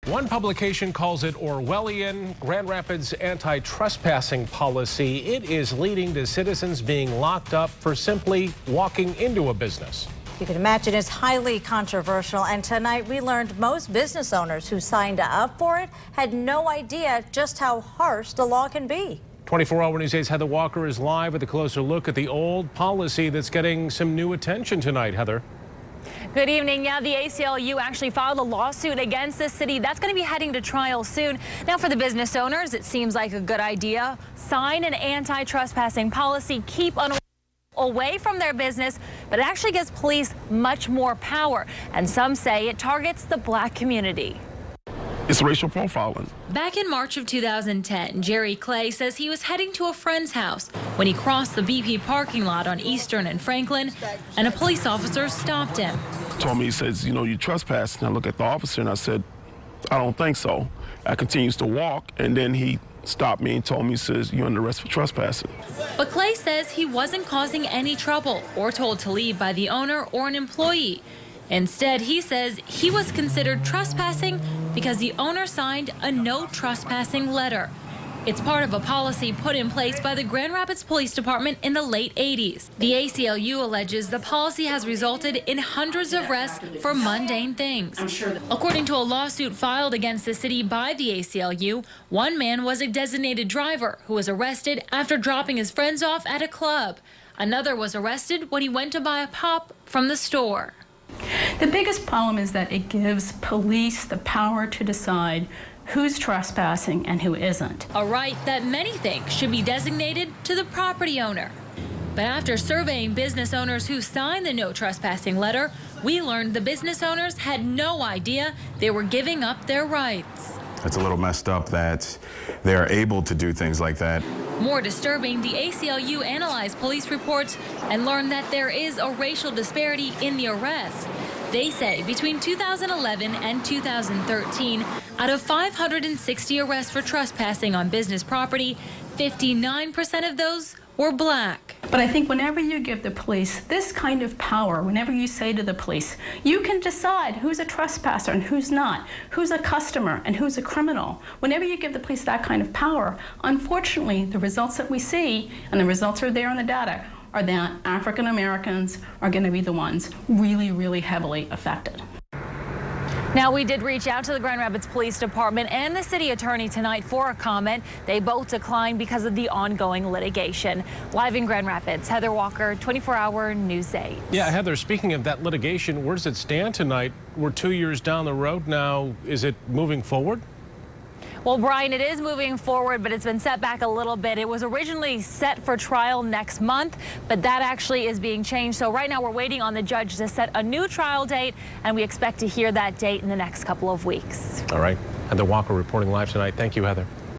One publication calls it Orwellian. Grand Rapids' anti-trespassing policy. It is leading to citizens being locked up for simply walking into a business. You can imagine it's highly controversial, and tonight we learned most business owners who signed up for it had no idea just how harsh the law can be. 24-Hour News 8's Heather Walker is live with a closer look at the old policy that's getting some new attention tonight. Heather. Good evening. Yeah, the ACLU actually filed a lawsuit against the city. That's going to be heading to trial soon. Now, for the business owners, it seems like a good idea. Sign an anti-trespassing policy, keep away from their business, but it actually gives police much more power. And some say it targets the black community. It's racial profiling. Back in March of 2010, Jerry Clay says he was heading to a friend's house when he crossed the BP parking lot on Eastern and Franklin, and a police officer stopped him. Told me, he says, you know, you trespassed. And I look at the officer and I said, I don't think so. I continues to walk, and then he stopped me and told me, he says, you're under arrest for trespassing. But Clay says he wasn't causing any trouble or told to leave by the owner or an employee. Instead, he says he was considered trespassing because the owner signed a no trespassing letter. It's part of a policy put in place by the Grand Rapids Police Department in the late 80s. The ACLU alleges the policy has resulted in hundreds of arrests for mundane things. According to a lawsuit filed against the city by the ACLU, one man was a designated driver who was arrested after dropping his friends off at a club. Another was arrested when he went to buy a pop from the store. The biggest problem is that it gives police the power to decide who's trespassing and who isn't. A right that many think should be designated to the property owner. But after surveying business owners who signed the no trespassing letter, we learned the business owners had no idea they were giving up their rights. It's a little messed up that they are able to do things like that. More disturbing, the ACLU analyzed police reports and learned that there is a racial disparity in the arrests. They say between 2011 and 2013, out of 560 arrests for trespassing on business property, 59% of those were black. But I think whenever you give the police this kind of power, whenever you say to the police, you can decide who's a trespasser and who's not, who's a customer and who's a criminal. Whenever you give the police that kind of power, unfortunately, the results that we see, and the results are there in the data, are that African Americans are going to be the ones really, really heavily affected. Now, we did reach out to the Grand Rapids Police Department and the city attorney tonight for a comment. They both declined because of the ongoing litigation. Live in Grand Rapids, Heather Walker, 24-Hour News 8. Yeah, Heather, speaking of that litigation, where does it stand tonight? We're 2 years down the road now. Is it moving forward? Well, Brian, it is moving forward, but it's been set back a little bit. It was originally set for trial next month, but that actually is being changed. So right now we're waiting on the judge to set a new trial date, and we expect to hear that date in the next couple of weeks. All right. Heather Walker reporting live tonight. Thank you, Heather.